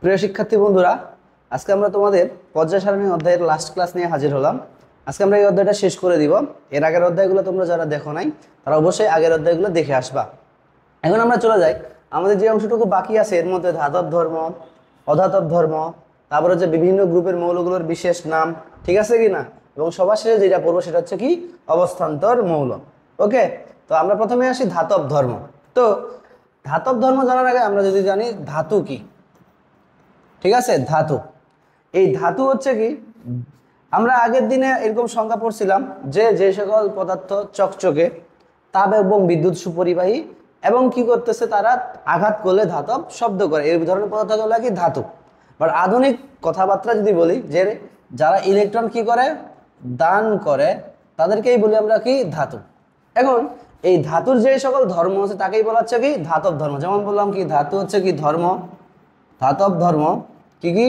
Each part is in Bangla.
প্রিয় শিক্ষার্থী বন্ধুরা, আজকে আমরা তোমাদের পর্যায় সারণী অধ্যায়ের লাস্ট ক্লাস নিয়ে হাজির হলাম। আজকে আমরা এই অধ্যায়টা শেষ করে দিব। এর আগের অধ্যায়গুলো তোমরা যারা দেখো নাই তারা অবশ্যই আগের অধ্যায়গুলো দেখে আসবা। এখন আমরা চলে যাই আমাদের যে অংশটুকু বাকি আছে, এর মধ্যে ধাতব ধর্ম, অধাতব ধর্ম, তারপর হচ্ছে বিভিন্ন গ্রুপের মৌলগুলোর বিশেষ নাম, ঠিক আছে কি না, এবং সবার শেষে যেটা পড়বো সেটা হচ্ছে কি অবস্থান্তর মৌল। ওকে, তো আমরা প্রথমে আসি ধাতব ধর্ম। তো ধাতব ধর্ম জানার আগে আমরা যদি জানি ধাতু কি, ঠিক আছে। ধাতু, এই ধাতু হচ্ছে কি, আমরা আগের দিনে এরকম সংজ্ঞা পড়ছিলাম যে যে সকল পদার্থ চকচকে, তাপ এবং বিদ্যুৎ সুপরিবাহী এবং কি করতেছে, তারা আঘাত করলে ধাতব শব্দ করে, এই ধরনের পদার্থগুলো কি ধাতু। বাট আধুনিক কথাবার্তা যদি বলি যে যারা ইলেকট্রন কি করে, দান করে, তাদেরকেই বলি আমরা কি ধাতু। এখন এই ধাতুর যে সকল ধর্ম আছে তাকেই বলা হচ্ছে কি ধাতব ধর্ম। যেমন বললাম কি ধাতু হচ্ছে কি ধর্ম, ধাতব ধর্ম কি কি,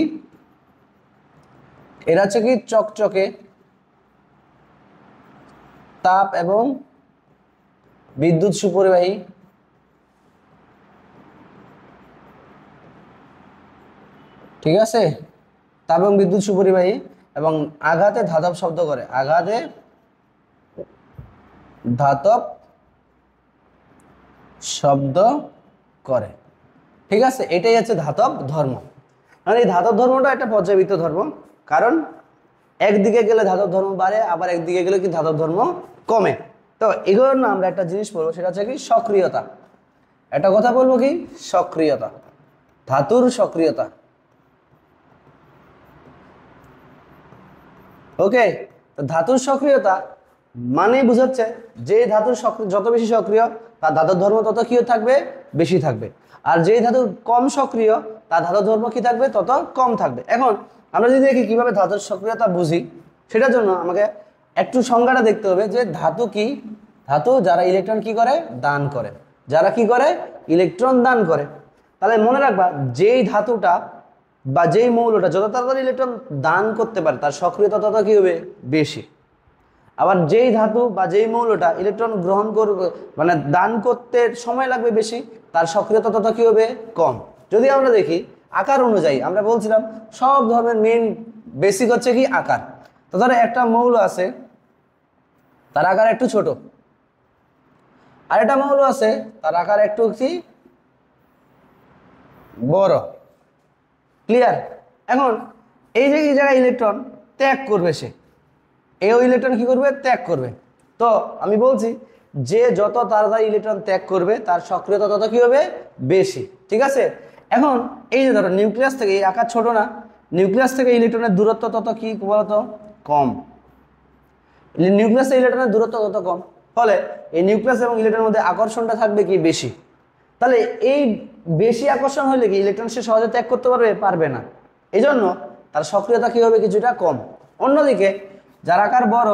এরা হচ্ছে কি চকচকে, তাপ এবং বিদ্যুৎ সুপরিবাহী, ঠিক আছে, তাপ এবং বিদ্যুৎ সুপরিবাহী এবং আঘাতে ধাতব শব্দ করে, আঘাতে ধাতব শব্দ করে, ঠিক আছে। এটাই হচ্ছে ধাতব ধর্ম। আর এই ধাতব ধর্মটা একটা পর্যায়বৃত্ত ধর্ম, কারণ একদিকে গেলে ধাতব ধর্ম বাড়ে, আবার একদিকে গেলে কি ধাতব ধর্ম কমে। তো এগুলোর না আমরা একটা জিনিস বলবো, সেটা হচ্ছে কি সক্রিয়তা। একটা কথা বলবো কি সক্রিয়তা, ধাতুর সক্রিয়তা। ওকে, তো ধাতুর সক্রিয়তা মানে বুঝাচ্ছে যে ধাতুর যত বেশি সক্রিয় তার ধাতুর ধর্ম তত কি থাকবে, বেশি থাকবে। আর যে ধাতু কম সক্রিয় তার ধাতুর ধর্ম কি থাকবে, তত কম থাকবে। এখন আমরা যদি দেখি কিভাবে ধাতুর সক্রিয়তা বুঝি, সেটার জন্য আমাকে একটু সংজ্ঞাটা দেখতে হবে যে ধাতু কি। ধাতু যারা ইলেকট্রন কি করে, দান করে, যারা কি করে ইলেকট্রন দান করে। তাহলে মনে রাখবা যেই ধাতুটা বা যেই মৌলটা যত তাড়াতাড়ি ইলেকট্রন দান করতে পারে তার সক্রিয়তা তত কি হবে, বেশি। আবার যেই ধাতু বা যেই মৌলটা ইলেকট্রন গ্রহণ করবে মানে দান করতে সময় লাগবে বেশি, তার সক্রিয়তা তত কি হবে, কম। যদি আমরা দেখি আকার অনুযায়ী, আমরা বলছিলাম সব ধর্মের মেইন বেসিক হচ্ছে কি আকার। তো ধরো একটা মৌল আছে, তার আকার একটু ছোট, আর একটা মৌল আছে তার আকার একটু কি বড়। ক্লিয়ার? এখন এই যে এই জায়গায় ইলেকট্রন ত্যাগ করবে, সে এই ইলেকট্রন কি করবে, ত্যাগ করবে। তো আমি বলছি যে যত তাড়াতাড়ি ইলেকট্রন ত্যাগ করবে তার সক্রিয়তা তত কি হবে, বেশি, ঠিক আছে। এখন এই যে ধরো নিউক্লিয়াস থেকে, এই আকার ছোট না, নিউক্লিয়াস থেকে ইলেকট্রনের দূরত্ব তত কি বলতো, কম। নিউক্লিয়াস থেকে ইলেকট্রনের দূরত্ব তত কম, ফলে এই নিউক্লিয়াস এবং ইলেকট্রনের মধ্যে আকর্ষণটা থাকবে কি বেশি। তাহলে এই বেশি আকর্ষণ হলে কি ইলেকট্রন সে সহজে ত্যাগ করতে পারবে না। এই জন্য তার সক্রিয়তা কি হবে, কিছুটা কম। অন্যদিকে যার আকার বড়,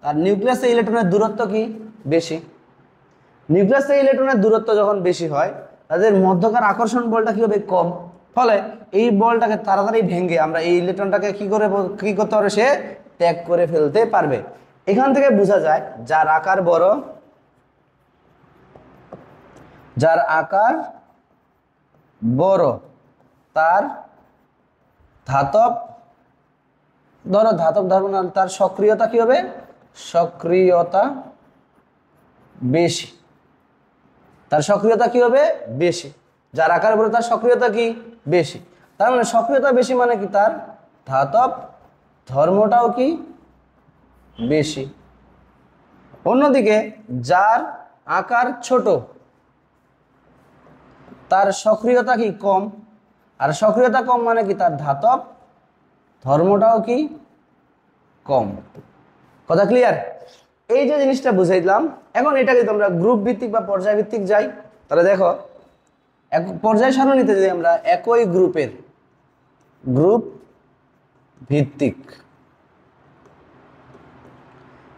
তার নিউক্লিয়াস থেকে ইলেকট্রনের দূরত্ব কি বেশি। নিউক্লিয়াস থেকে ইলেকট্রনের দূরত্ব যখন বেশি হয়, তাদের মধ্যকার আকর্ষণ বলটা কি হবে, কম। ফলে এই বলটাকে তাড়াতাড়ি ভেঙে আমরা এই ইলেকট্রনটাকে কি করতে পারবে, সে ত্যাগ করে ফেলতে পারবে। এখান থেকে বোঝা যায় যার আকার বড়, যার আকার বড় তার ধাতব, ধরো ধাতব ধর্ম, তার সক্রিয়তা কি হবে, সক্রিয়তা বেশি। তার সক্রিয়তা কি হবে, বেশি। যার আকার বড় তার সক্রিয়তা কি বেশি। তার মানে সক্রিয়তা বেশি মানে কি তার ধাতব ধর্মটাও কি বেশি। অন্যদিকে যার আকার ছোট, তার সক্রিয়তা কি কম। আর সক্রিয়তা কম মানে কি তার ধাতব ধর্মটাও কি কম। কথা ক্লিয়ার? এই যে জিনিসটা বুঝাইলাম, এখন এটাকে তোমরা গ্রুপ ভিত্তিক বা পর্যায় ভিত্তিক যাই, তাহলে দেখো এক পর্যায় সারণীতে যদি আমরা একই গ্রুপের গ্রুপ ভিত্তিক,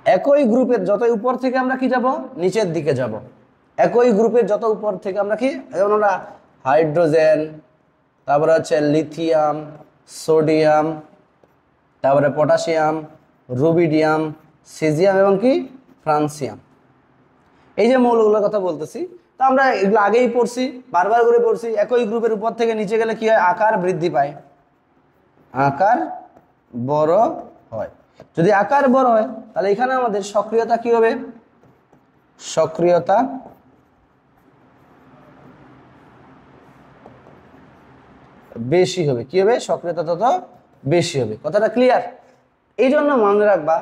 একই গ্রুপের যত উপর থেকে আমরা কি যাব, নিচের দিকে যাব। একই গ্রুপের যত উপর থেকে আমরা কি, যেমন আমরা হাইড্রোজেন, তারপরে হচ্ছে লিথিয়াম, সোডিয়াম, তারপরে পটাশিয়াম, রুবিডিয়াম, সিজিয়াম এবং কি ফ্রান্সিয়াম, এই যে মৌলগুলোর কথা বলতেছি, তো আমরা এগুলো আগেই পড়ছি, বারবার করে পড়ছি। একই গ্রুপের উপর থেকে নিচে গেলে কি হয়, আকার বৃদ্ধি পায়, আকার বড় হয়। যদি আকার বড় হয় তাহলে এখানে আমাদের সক্রিয়তা কি হবে, সক্রিয়তা বেশি হবে। কি হবে, সক্রিয়তা তত বেশি হবে। কথাটা ক্লিয়ার? এই জন্য মনে রাখবা,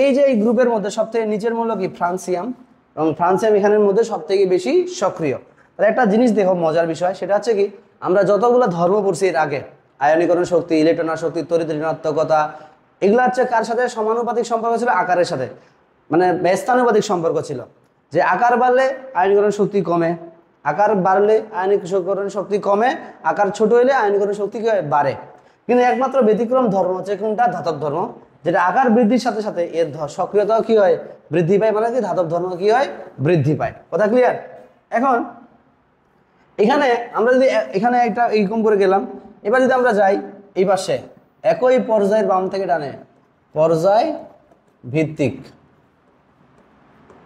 এই যে এই গ্রুপের মধ্যে সব থেকে নিচের মূল্য কি, ফ্রান্সিয়াম, এবং ফ্রান্সিয়াম এখানের মধ্যে সব থেকে বেশি সক্রিয়। তাহলে একটা জিনিস দেখো, মজার বিষয়, সেটা হচ্ছে কি, আমরা যতগুলো ধর্ম পড়ছি এর আগে, আয়নীকরণ শক্তি, ইলেকট্রন শক্তি, তড়িৎ ঋণাত্মকতা, এগুলো হচ্ছে কার সাথে সমানুপাতিক সম্পর্ক ছিল, আকারের সাথে, মানে ব্যস্তানুপাতিক সম্পর্ক ছিল। যে আকার বাড়লে আয়নীকরণ শক্তি কমে, আকার বাড়লে আয়নীকরণ শক্তি কমে, আকার ছোট হলে আয়নীকরণ শক্তি কি হয়, বাড়ে। কিন্তু একমাত্র ব্যতিক্রম ধর্ম হচ্ছে কোনটা, ধাতব ধর্ম, যেটা আকার বৃদ্ধির সাথে সাথে এর সক্রিয়তাও কি হয়, বৃদ্ধি পায়। মানে কি, ধাতব ধর্ম কি হয়, বৃদ্ধি পায়। কথা ক্লিয়ার? এখন এখানে আমরা যদি এখানে একটা এইরকম করে গেলাম, এবার যদি আমরা যাই এই পাশে, একই পর্যায়ের বাম থেকে ডানে, পর্যায় ভিত্তিক,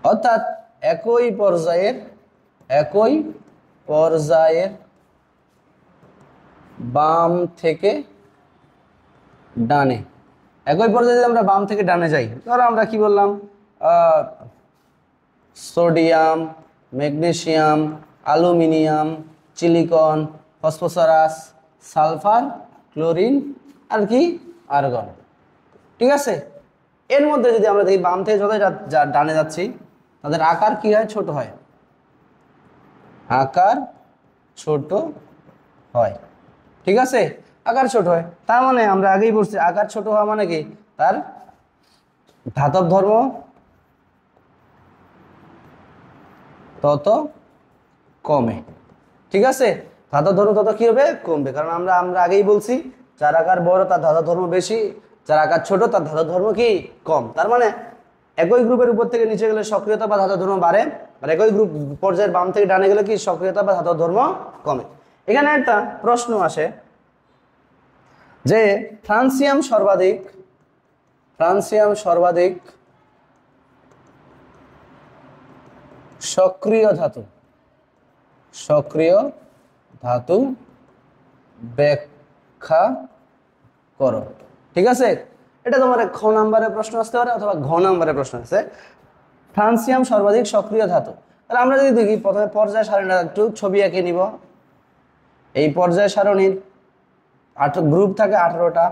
অর্থাৎ একই পর্যায়ের বাম থেকে ডানে, একই পর্যায়ে যদি আমরা বাম থেকে ডানে যাই, ধরো আমরা কি বললাম, sodium, magnesium, aluminium, silicon, phosphorus, sulphur, chlorine, আর কি, আর্গন। ঠিক আছে? এর মধ্যে যদি আমরা দেখি বাম থেকে যত ডানে যাচ্ছি তাদের আকার কি হয়, ছোট হয়, আকার ছোট হয়। ঠিক আছে? আকার ছোট হয়, তার মানে আমরা আগেই বলছি, আকার ছোট হওয়া মানে কি, তার ধাতব ধর্ম তত কমে। ঠিক আছে? ধাতব ধর্ম তত কি হবে, কমবে। কারণ আমরা আগেই বলছি, যার আকার বড় তার ধাতব ধর্ম বেশি, যার আকার ছোট তার ধাতব ধর্ম কি, কম। তার মানে একই গ্রুপের উপর থেকে নিচে গেলে সক্রিয়তা বা ধাতব ধর্ম বাড়ে, আর একই গ্রুপ পর্যায়ের বাম থেকে ডানে গেলে কি, সক্রিয়তা বা ধাতব ধর্ম কমে। এখানে একটা প্রশ্ন আসে যে ফ্রান্সিয়াম সর্বাধিক সক্রিয় ধাতু ব্যাখ্যা করো। ঠিক আছে? এটা তোমার খ নাম্বারের প্রশ্ন আসতে পারে অথবা ঘ নাম্বারের প্রশ্ন আছে। ফ্রান্সিয়াম সর্বাধিক সক্রিয় ধাতু। তাহলে আমরা যদি দেখি, প্রথমে পর্যায় সারণীটা একটু ছবি এঁকে নিব। এই পর্যায় সারণীর গ্রুপ থাকে 18টা,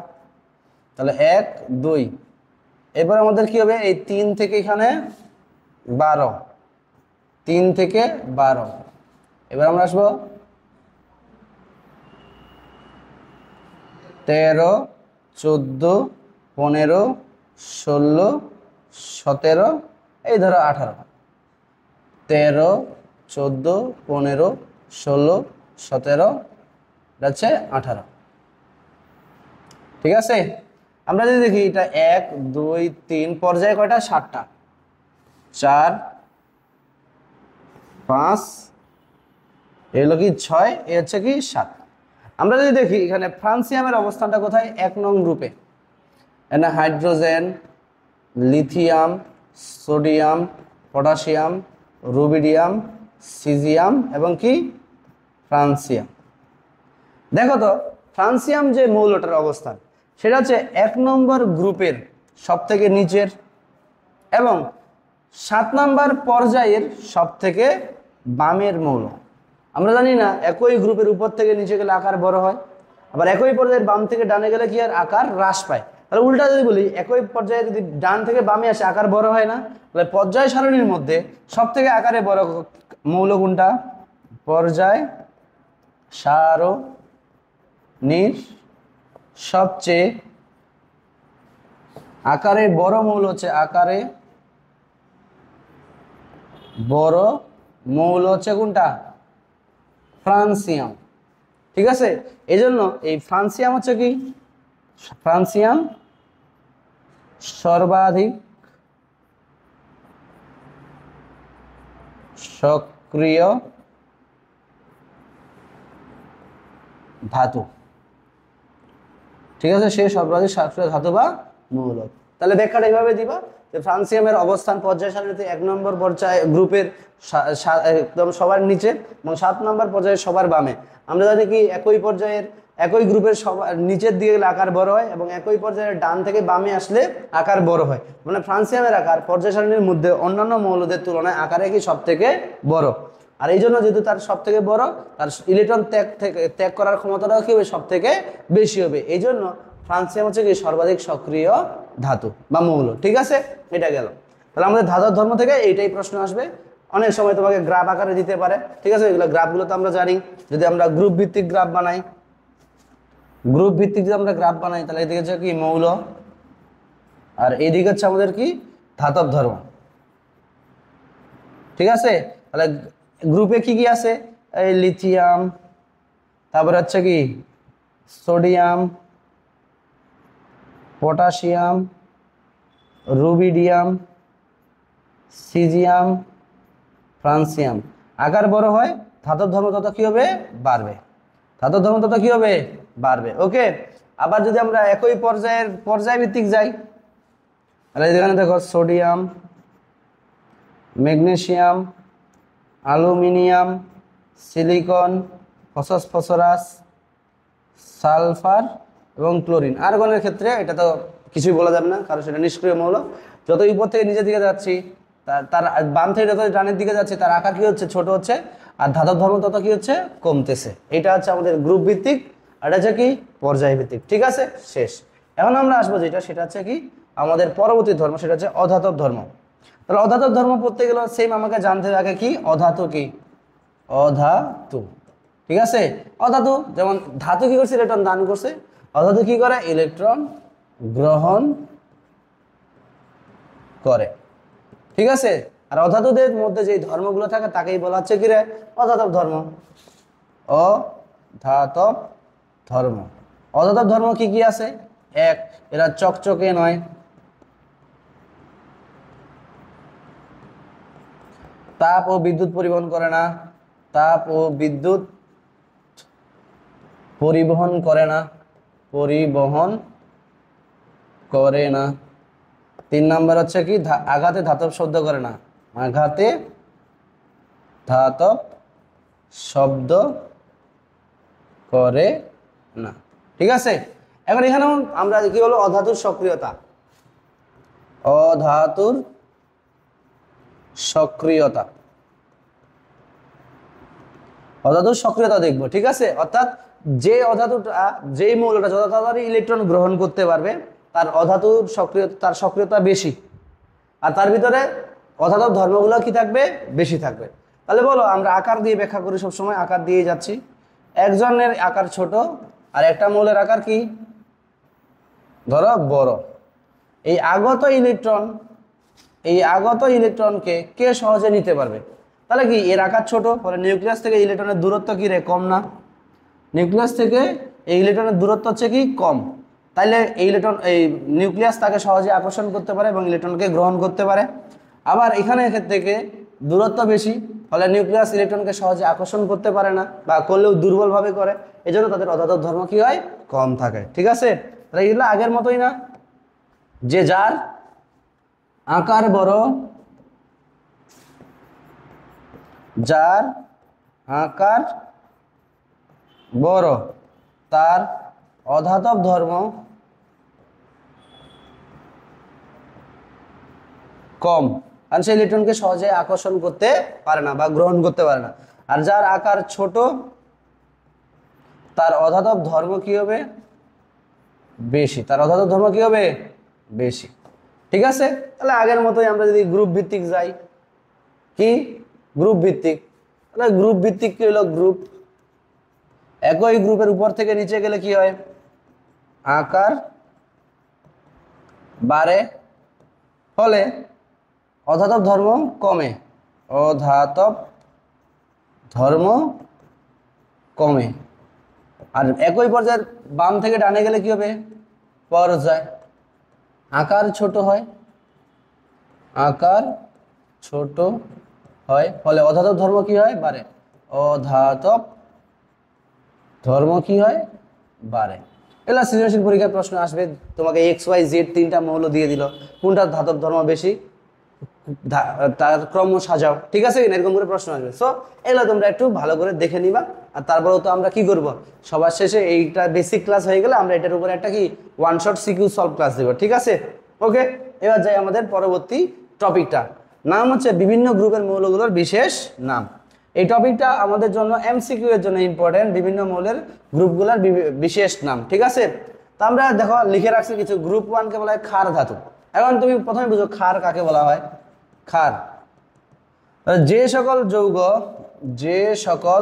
তাহলে 1 2, এরপর আমাদের কি হবে, এই 3 থেকে এখানে 12, 3 থেকে 12, এবার আমরা আসবো 13 14 15 16 17, এই ধরো 18, 13 14 15 16 17, যাচ্ছে 18। ঠিক আছে? আমরা যদি দেখি এটা 1 2 3 পর্যায়ে কয়টা, 7টা, 4 5, এগুলো কি 6, এ হচ্ছে কি 7। আমরা যদি দেখি এখানে ফ্রান্সিয়ামের অবস্থানটা কোথায়, 1 নং গ্রুপে। এখানে hydrogen, lithium, sodium, potassium, rubidium, caesium এবং কি ফ্রান্সিয়াম। দেখো তো ফ্রান্সিয়াম যে মৌলটার অবস্থান, সেটা হচ্ছে 1 নম্বর গ্রুপের সব থেকে নিচের এবং 7 নম্বর পর্যায়ের সব থেকে বামের মৌল। আমরা জানি না, একই গ্রুপের উপর থেকে নিচে গেলে আকার বড় হয়, আবার একই পর্যায়ের বাম থেকে ডানে গেলে কি আর আকার হ্রাস পায়। তাহলে উল্টা যদি বলি, একই পর্যায়ে যদি ডান থেকে বামে আসে আকার বড় হয় না, তাহলে পর্যায় সারণীর মধ্যে সব থেকে আকারে বড় মৌল কোনটা, পর্যায় সারণীর সবচেয়ে আকারে বড় মৌল হচ্ছে, আকারে বড় মৌল হচ্ছে কোনটা, ফ্রান্সিয়াম। ঠিক আছে? এই জন্য এই ফ্রান্সিয়াম হচ্ছে কি, ফ্রান্সিয়াম সর্বাধিক সক্রিয় ধাতু। ঠিক আছে? সে সর্বাধিক সক্রিয় ধাতু বা মৌল। তাহলে ব্যাখ্যাটা এইভাবে দিবা যে ফ্রান্সিয়ামের অবস্থান পর্যায় সারণীতে 1 নম্বর পর্যায়ে গ্রুপের একদম সবার নিচে এবং 7 নম্বর পর্যায়ে সবার বামে। আমরা জানি কি একই পর্যায়ের একই গ্রুপের সবার নিচের দিকে গেলে আকার বড় হয় এবং একই পর্যায়ের ডান থেকে বামে আসলে আকার বড় হয়। মানে ফ্রান্সিয়ামের আকার পর্যায় সারণীর মধ্যে অন্যান্য মৌলদের তুলনায় আকারে কি সব থেকে বড়। আর এই জন্য যেহেতু তার সব থেকে বড়, তার ইলেকট্রন ত্যাগ করার ক্ষমতাটাও কি হবে সব থেকে বেশি হবে। এই জন্য ফ্রান্সিয়াম হচ্ছে কি সর্বাধিক সক্রিয় ধাতু বা মৌল। ঠিক আছে, এটা গেল। তাহলে আমাদের ধাতুর ধর্ম থেকে এইটাই প্রশ্ন আসবে। অনেক সময় তোমাকে গ্রাফ আকারে দিতে পারে। ঠিক আছে, এগুলো গ্রাফগুলো তো আমরা জানি। যদি আমরা গ্রুপ ভিত্তিক গ্রাফ বানাই, যদি আমরা গ্রাফ বানাই তাহলে এদিকে হচ্ছে কি মৌল আর এইদিকে হচ্ছে আমাদের কি ধাতব ধর্ম। ঠিক আছে, তাহলে গ্রুপে কি কি আছে? এই লিথিয়াম, তারপরে হচ্ছে কি sodium, potassium, rubidium, caesium, francium. আকার বড় হয়, ধাতব ধর্ম তত কি হবে? বাড়বে। ধাতব ধর্ম তত কি হবে? বাড়বে। ওকে, আবার যদি আমরা একই পর্যায়ভিত্তিক যাই তাহলে এখানে দেখো sodium, magnesium, aluminium, silicon, phosphorus, sulphur এবং ক্লোরিন। আর্গনের ক্ষেত্রে এটা তো কিছুই বলা যাবে না, কারণ সেটা নিষ্ক্রিয় মৌল। যত উপর থেকে নিচের দিকে যাচ্ছি তার বাম থেকে যত ডানের দিকে যাচ্ছে তার আকার কি হচ্ছে? ছোট হচ্ছে। আর ধাতব ধর্ম তত কি হচ্ছে? কমতেছে। এটা হচ্ছে আমাদের গ্রুপ ভিত্তিক, আর এটা হচ্ছে কি পর্যায় ভিত্তিক। ঠিক আছে, শেষ। এখন আমরা আসবো সেটা হচ্ছে কি আমাদের পরবর্তী ধর্ম, সেটা হচ্ছে অধাতব ধর্ম। তাহলে অধাতব ধর্ম পড়তে গেলে সেম আমাকে জানতে হবে আগে কি অধাতু কি? অধাতু। ঠিক আছে, অধাতু যেমন ধাতু কি করছে? ইলেকট্রন দান করছে। অধাতু কি করে? ইলেকট্রন গ্রহণ করে। ঠিক আছে, আর অধাতুদের মধ্যে যে ধর্মগুলো থাকে তাকেই বলা হচ্ছে কি রে? অধাতব ধর্ম। অধাতব ধর্ম। অধাতব ধর্ম কি কি আছে? এক, এরা চকচকে নয়। তাপ ও বিদ্যুৎ পরিবহন করে না। তাপ ও বিদ্যুৎ পরিবহন করে না। করে না। 3 নম্বর হচ্ছে কি আঘাতে ধাতব শব্দ করে না। আঘাতে ধাতব শব্দ করে না। ঠিক আছে, এখন এখানে আমরা কি হলো অধাতুর সক্রিয়তা। অধাতুর সক্রিয়তা, অধাতুর সক্রিয়তা দেখবো। ঠিক আছে, অর্থাৎ যে অধাতুটা, যে মৌলটা যত তাড়াতাড়ি ইলেকট্রন গ্রহণ করতে পারবে তার অধাতুর সক্রিয়তা, তার সক্রিয়তা বেশি। আর তার ভিতরে অধাতব ধর্মগুলো কি থাকবে? বেশি থাকবে। তাহলে বলো, আমরা আকার দিয়ে ব্যাখ্যা করি সবসময়, আকার দিয়ে যাচ্ছি। একজনের আকার ছোট আর একটা মৌলের আকার কি ধরো বড়। এই আগত ইলেকট্রনকে কে সহজে নিতে পারবে? তাহলে কি এর আকার ছোট, ফলে নিউক্লিয়াস থেকে ইলেকট্রনের দূরত্ব কি রে? কম না? নিউক্লিয়াস থেকে এই ইলেকট্রনের দূরত্ব হচ্ছে কি কম। তাইলে এই নিউক্লিয়াস তাকে সহজে আকর্ষণ করতে পারে এবং ইলেকট্রনকে গ্রহণ করতে পারে। আবার এখানে থেকে দূরত্ব বেশি, ফলে নিউক্লিয়াস ইলেকট্রনকে সহজে আকর্ষণ করতে পারে না বা করলেও দুর্বলভাবে করে। এই জন্য তাদের অধাতব ধর্ম কি হয়? কম থাকে। ঠিক আছে, তাহলে এগুলো আগের মতোই না, যে যার আকার বড়, যার আকার বড় তার অধাতব ধর্ম কম, কারণ সে ইলেকট্রনকে সহজে আকর্ষণ করতে পারে না বা গ্রহণ করতে পারে না। আর যার আকার ছোট তার অধাতব ধর্ম কি হবে? বেশি। তার অধাতব ধর্ম কি হবে? বেশি। ঠিক আছে, তাহলে আগের মতোই আমরা যদি গ্রুপ ভিত্তিক যাই, কি গ্রুপ ভিত্তিক, তাহলে গ্রুপ ভিত্তিক কি হলো? গ্রুপ একই গ্রুপের উপর থেকে নিচে গেলে কি হয়? আকার বাড়ে, ফলে অধাতব ধর্ম কমে। অধাতব ধর্ম কমে। আর একই পর্যায়ের বাম থেকে ডানে গেলে কি হবে? পর্যায় আকার ছোট হয়, আকার ছোট হয়, ফলে অধাতব ধর্ম কি হয়? বাড়ে। অধাতব ধর্ম কি হয়? বাড়ে। এগুলা সৃজনশীল পরীক্ষার প্রশ্ন আসবে, তোমাকে XYZ তিনটা মৌল দিয়ে দিল, কোনটা ধাতব ধর্ম বেশি, তার ক্রম সাজাও, ঠিক আছে কিনা, এরকম করে প্রশ্ন আসবে। সো এগুলো তোমরা একটু ভালো করে দেখে নিবা। আর তারপরেও তো আমরা কি করব, সবার শেষে এইটা বেসিক ক্লাস হয়ে গেলে আমরা এটার উপরে একটা কি one shot CQ solve class দেবো, ঠিক আছে। ওকে, এবার যাই আমাদের পরবর্তী টপিকটা, নাম হচ্ছে বিভিন্ন গ্রুপের মৌলগুলোর বিশেষ নাম। এই টপিকটা আমাদের জন্য MCQ এর জন্য ইম্পর্টেন্ট, বিভিন্ন মৌলের গ্রুপগুলোর বিশেষ নাম, ঠিক আছে। তো আমরা দেখো লিখে রাখছি কিছু। গ্রুপ 1 কে বলা হয় ক্ষার ধাতু। এখন তুমি প্রথমে বুঝো ক্ষার কাকে বলা হয়। ক্ষার যে সকল যৌগ, যে সকল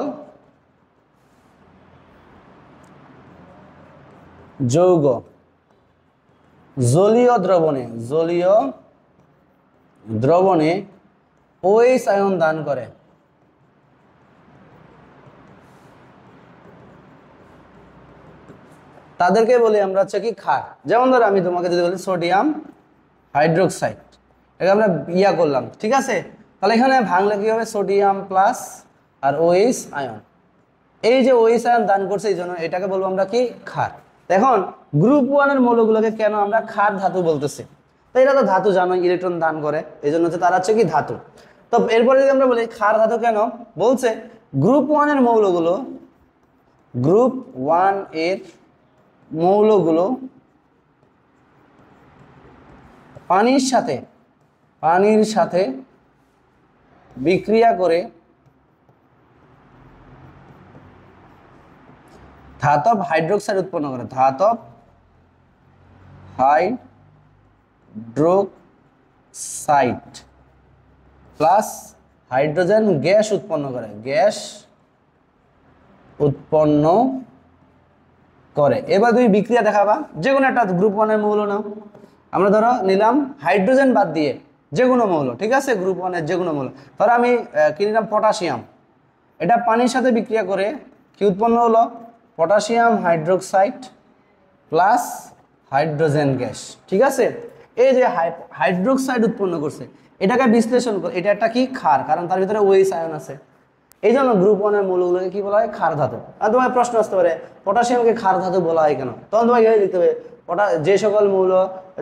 যৌগ জলীয় দ্রবণে OH আয়ন দান করে, তাদেরকে বলি আমরা হচ্ছে কি ক্ষার। যেমন ধরো আমি তোমাকে যদি বলি সোডিয়াম হাইড্রোক্সাইড, এটা আমরা ইয়া করলাম, ঠিক আছে। তাহলে এখানে ভাঙলে কি হবে, সোডিয়াম প্লাস আর OH আয়ন, এই যে OH আয়ন দান করছে এই জন্য এটাকে বলবো আমরা কি ক্ষার। এখন গ্রুপ 1 এর মৌলগুলোকে কেন আমরা ক্ষার ধাতু বলতেছি, তো এটা তো ধাতু জানো, ইলেকট্রন দান করে, এই জন্য হচ্ছে তারা হচ্ছে কি ধাতু। তো এরপরে যদি আমরা বলি ক্ষার ধাতু কেন, বলছে গ্রুপ 1 এর মৌলগুলো, গ্রুপ 1 এর মৌলগুলো পানির সাথে বিক্রিয়া করে ধাতব হাইড্রোক্সাইড উৎপন্ন করে, ধাতব হাইড্রোক্সাইড প্লাস হাইড্রোজেন গ্যাস উৎপন্ন করে, এবার তুমি বিক্রিয়া দেখাবা, যে কোনো একটা গ্রুপ 1 এর মৌল নাও। আমরা ধরো নিলাম হাইড্রোজেন বাদ দিয়ে যে কোনো মৌল, ঠিক আছে, গ্রুপ 1 এর যে কোনো মৌল। ধরো আমি কি নিলাম, পটাশিয়াম, এটা পানির সাথে বিক্রিয়া করে কি উৎপন্ন হলো, potassium hydroxide plus hydrogen gas, ঠিক আছে। এই যে হাইড্রোক্সাইড উৎপন্ন করছে, এটাকে বিশ্লেষণ করে, এটা একটা কি ক্ষার, কারণ তার ভিতরে OH আয়ন আছে। এই জন্য গ্রুপ 1 এর মৌলগুলোকে কি বলা হয়, ক্ষার ধাতু। আর তোমার প্রশ্ন আসতে পারে পটাশিয়ামকে ক্ষার ধাতু বলা হয় কেন, তখন তোমাকে লিখতে হবে যে সকল মৌল,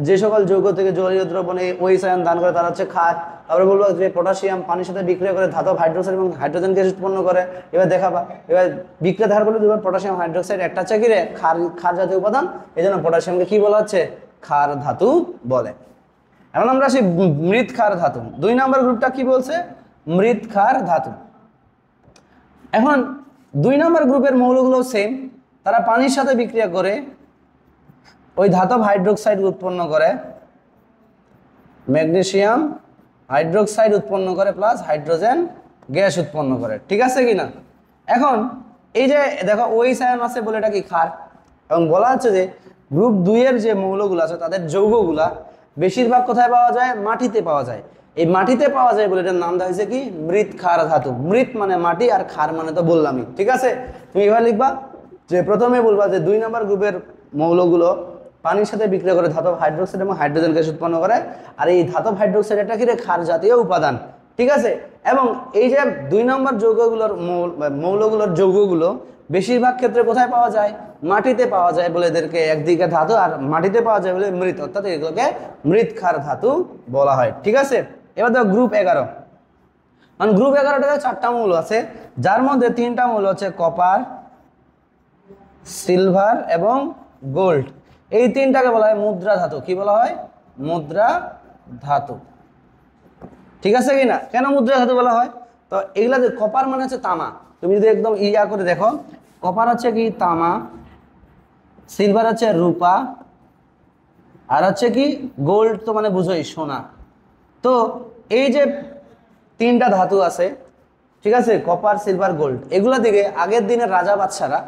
যে সকল যৌগ থেকে জলীয় দ্রবণে OH আয়ন দান করে তারা হচ্ছে ক্ষার। তারপরে বলবো যে পটাশিয়াম পানির সাথে বিক্রিয়া করে ধাতব হাইড্রোক্সাইড এবং হাইড্রোজেন গ্যাস উৎপন্ন করে। এবার দেখাবা, এবার বিক্রিয়া ধার বলে দেবে পটাশিয়াম হাইড্রোক্সাইড একটা হচ্ছে কি রে, ক্ষার জাতীয় উপাদান, এই জন্য পটাশিয়ামকে কি বলা হচ্ছে, ক্ষার ধাতু বলে। এখন আমরা আসি মৃৎ ক্ষার ধাতু। 2 নম্বর গ্রুপটা কি বলছে, মৃৎ ক্ষার ধাতু। এখন 2 নম্বর গ্রুপের মৌলগুলো সেম, তারা পানির সাথে বিক্রিয়া করে ওই ধাতব হাইড্রোক্সাইড উৎপন্ন করে, ম্যাগনেসিয়াম হাইড্রোক্সাইড উৎপন্ন করে প্লাস হাইড্রোজেন গ্যাস উৎপন্ন করে, ঠিক আছে কিনা। এখন এই যে দেখো OH আয়ন আছে বলে এটা কি ক্ষার, এবং বলা হচ্ছে যে গ্রুপ 2 এর যে মৌলগুলো আছে তাদের যৌগগুলা বেশিরভাগ কোথায় পাওয়া যায়, মাটিতে পাওয়া যায়। এই মাটিতে পাওয়া যায় বলে এটার নাম দেওয়া হয়েছে কি, মৃৎ ক্ষার ধাতু। মৃৎ মানে মাটি আর ক্ষার মানে তো বললামই, ঠিক আছে। তুমি এবার লিখবা যে প্রথমে বলবা যে 2 নম্বর গ্রুপের মৌলগুলো পানির সাথে বিক্রিয়া করে ধাতব হাইড্রোক্সাইড এবং হাইড্রোজেন গ্যাস উৎপন্ন করে, আর এই ধাতব হাইড্রোক্সাইড এটা কি রে, ক্ষার জাতীয় উপাদান, ঠিক আছে। এবং এই যে 2 নম্বর মৌলগুলোর যৌগগুলো বেশিরভাগ ক্ষেত্রে কোথায় পাওয়া যায়, মাটিতে পাওয়া যায় বলে এদেরকে একদিকে ধাতু, আর মাটিতে পাওয়া যায় বলে মৃৎ, অর্থাৎ এগুলোকে মৃৎ ক্ষার ধাতু বলা হয়, ঠিক আছে। এবার দেখো গ্রুপ 11, মানে গ্রুপ 11টাতে 4টা মৌল আছে, যার মধ্যে 3টা মৌল হচ্ছে কপার, সিলভার এবং গোল্ড। এই 3টাকে বলা হয় মুদ্রা ধাতু। কি বলা হয়, মুদ্রা ধাতু, ঠিক আছে কিনা। কেন মুদ্রা ধাতু বলা হয়, তো এগুলা কপার মানে হচ্ছে তামা, তুমি যদি একদম ইয়া করে দেখো, কপার হচ্ছে কি তামা, সিলভার হচ্ছে রূপা, আর হচ্ছে কি গোল্ড, তো মানে বুঝোই সোনা। তো এই যে 3টা ধাতু আছে, ঠিক আছে, কপার সিলভার গোল্ড, এগুলা দিকে আগের দিনের রাজা বাদশারা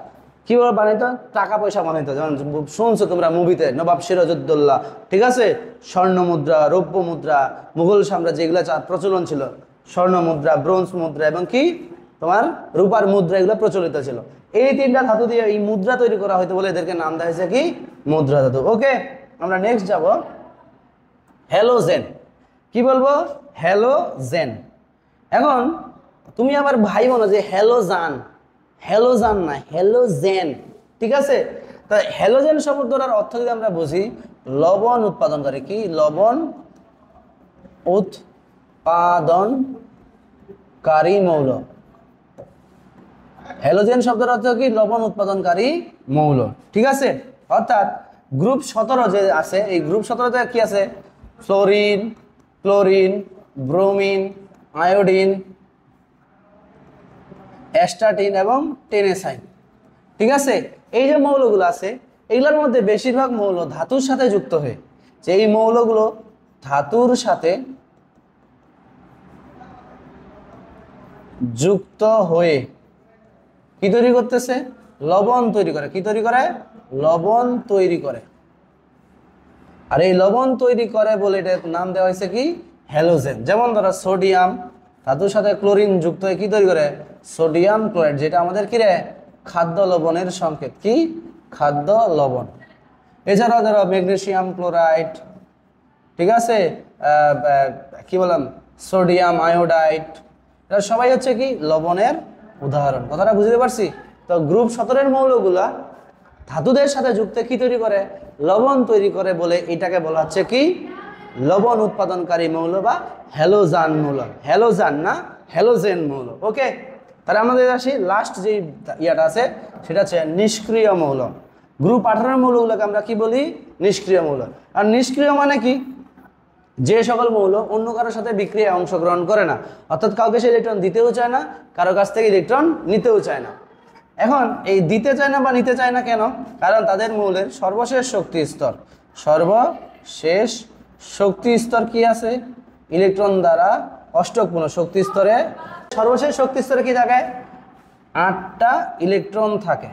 কিভাবে বানাইতো, টাকা পয়সা বানাইতো। যেমন শুনছো তোমরা মুভিতে নবাব সিরাজউদ্দৌলা, ঠিক আছে, স্বর্ণ মুদ্রা, রৌপ্য মুদ্রা, মুঘল সাম্রাজ্য এগুলো প্রচলন ছিল, স্বর্ণ মুদ্রা, ব্রোঞ্জ মুদ্রা এবং কি তোমার রূপার মুদ্রা, এগুলো প্রচলিত ছিল। এই 3টা ধাতু দিয়ে এই মুদ্রা তৈরি করা হয়তো বলে এদেরকে নাম দেওয়া হয়েছে কি, মুদ্রা ধাতু। ওকে, আমরা নেক্সট যাব হ্যালোজেন। কি বলবো, হ্যালোজেন। এখন তুমি আবার ভাই বলো যে হ্যালোজান, হ্যালোজান না, হ্যালোজেন, ঠিক আছে। তা হ্যালোজেন শব্দটার অর্থ যদি আমরা বুঝি, লবণ উৎপাদনকারী। কি? লবণ উৎপাদনকারী মৌল। হ্যালোজেন শব্দের অর্থ কি? লবণ উৎপাদনকারী মৌল। ঠিক আছে, অর্থাৎ গ্রুপ 17 যে আছে, এই গ্রুপ 17তে কি আছে? Fluorine, chlorine, bromine, iodine, astatine এবং টেনেসাইন। ঠিক আছে, এই যে মৌলগুলো আছে এগুলোর মধ্যে বেশিরভাগ মৌল ধাতুর সাথে যুক্ত হয়ে, যে এই মৌলগুলো ধাতুর সাথে যুক্ত হয়ে কি তৈরি করতেছে? লবণ তৈরি করে। কি তৈরি করে? লবণ তৈরি করে। আর এই লবণ তৈরি করে বলে এটার নাম দেওয়া হয়েছে কি? হ্যালোজেন। যেমন ধরো সোডিয়াম ধাতুর সাথে ক্লোরিন যুক্ত হয়ে কি তৈরি করে? সোডিয়াম ক্লোরাইড, যেটা আমাদের কি রে? খাদ্য লবণের সংকেত। কি? খাদ্য লবণ। এছাড়াও ধরো ম্যাগনেসিয়াম ক্লোরাইড, ঠিক আছে, কি বললাম, সোডিয়াম আয়োডাইড, এরা সবাই হচ্ছে কি? লবণের উদাহরণ। কথাটা বুঝতে পারছি? তো গ্রুপ 17 মৌলগুলা ধাতুদের সাথে যুক্ত কি তৈরি করে? লবণ তৈরি করে বলে এটাকে বলা হচ্ছে কি? লবণ উৎপাদনকারী মৌল বা হ্যালোজান মৌল। হ্যালোজান না, হ্যালোজেন মৌল। ওকে, তাহলে আমাদের আসি লাস্ট যে ইয়াটা আছে সেটা হচ্ছে নিষ্ক্রিয় মৌল। গ্রুপ 18 মৌলগুলোকে আমরা কি বলি? নিষ্ক্রিয় মৌল। আর নিষ্ক্রিয় মানে কি? যে সকল মৌল অন্য কারোর সাথে বিক্রিয়ায় অংশগ্রহণ করে না, অর্থাৎ কাউকে সে ইলেকট্রন দিতেও চায় না, কারো কাছ থেকে ইলেকট্রন নিতেও চায় না। এখন এই দিতে চায় না বা নিতে চায় না কেন? কারণ তাদের মৌলের সর্বশেষ শক্তি স্তর, সর্বশেষ শক্তি স্তর কি আছে? ইলেকট্রন দ্বারা অষ্টকপূর্ণ। শক্তি স্তরে সর্বশেষ শক্তি স্তরে কি থাকে? 8টা ইলেকট্রন থাকে।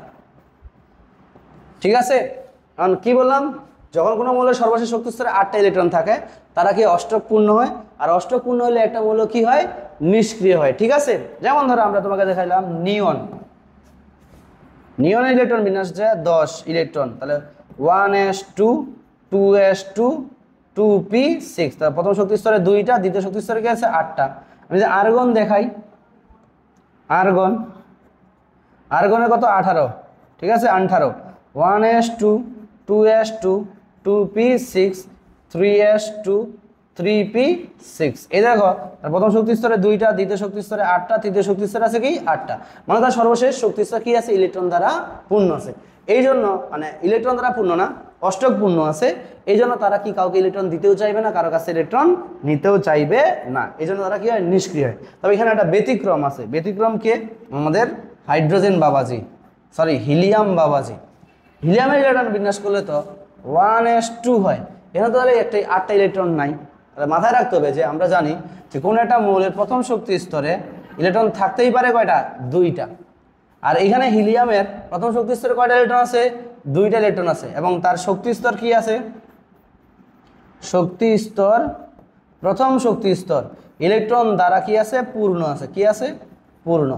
ঠিক আছে, কারণ কি বললাম, যখন কোনো মৌলের সর্বশেষ শক্তি স্তরে 8টা ইলেকট্রন থাকে তারা কি অষ্টকপূর্ণ হয়। আর অষ্টকপূর্ণ হলে একটা মৌল কি হয়? নিষ্ক্রিয় হয়। ঠিক আছে, যেমন ধরো আমরা তোমাকে দেখাইলাম নিয়ন। নিয়নের ইলেকট্রন বিন্যাস হচ্ছে 10 ইলেকট্রন, তাহলে 1s2 2s2 2p6। তাহলে প্রথম শক্তি স্তরে 2টা, দ্বিতীয় শক্তি স্তরে কি আছে? 8টা। আমি যে আর্গন দেখাই, আর্গন, আর্গনে কত? 18। ঠিক আছে, 18। 1s2 2s2 2p6 3s2 3p6। এই দেখো, প্রথম শক্তি স্তরে 2টা, দ্বিতীয় শক্তি স্তরে 8টা, তৃতীয় শক্তি স্তরে আছে কি? 8টা। মানে তার সর্বশেষ শক্তি স্তর কি আছে? ইলেকট্রন দ্বারা পূর্ণ আছে। এই জন্য মানে ইলেকট্রন দ্বারা পূর্ণ না, অষ্টক পূর্ণ আছে। এই জন্য তারা কি কাউকে ইলেকট্রন দিতেও চাইবে না, কারো কাছে ইলেকট্রন নিতেও চাইবে না। এই জন্য তারা কি হয়? নিষ্ক্রিয় হয়। তবে এখানে একটা ব্যতিক্রম আছে। ব্যতিক্রম কে? আমাদের হাইড্রোজেন বাবাজি, সরি হিলিয়াম বাবাজি। হিলিয়ামের ইলেকট্রন বিন্যাস করলে তো 1s2 হয়, এখানে তাহলে একটা 8টা ইলেকট্রন নাই। তাহলে মাথায় রাখতে হবে যে আমরা জানি যে কোনো একটা মৌলের প্রথম শক্তি স্তরে ইলেকট্রন থাকতেই পারে কয়টা? 2টা। আর এখানে হিলিয়ামের প্রথম শক্তি স্তরে কয়টা ইলেকট্রন আছে? 2টা ইলেকট্রন আছে। এবং তার শক্তি স্তর কি আছে? শক্তি স্তর, প্রথম শক্তি স্তর ইলেকট্রন দ্বারা কি আছে? পূর্ণ আছে। কি আছে? পূর্ণ।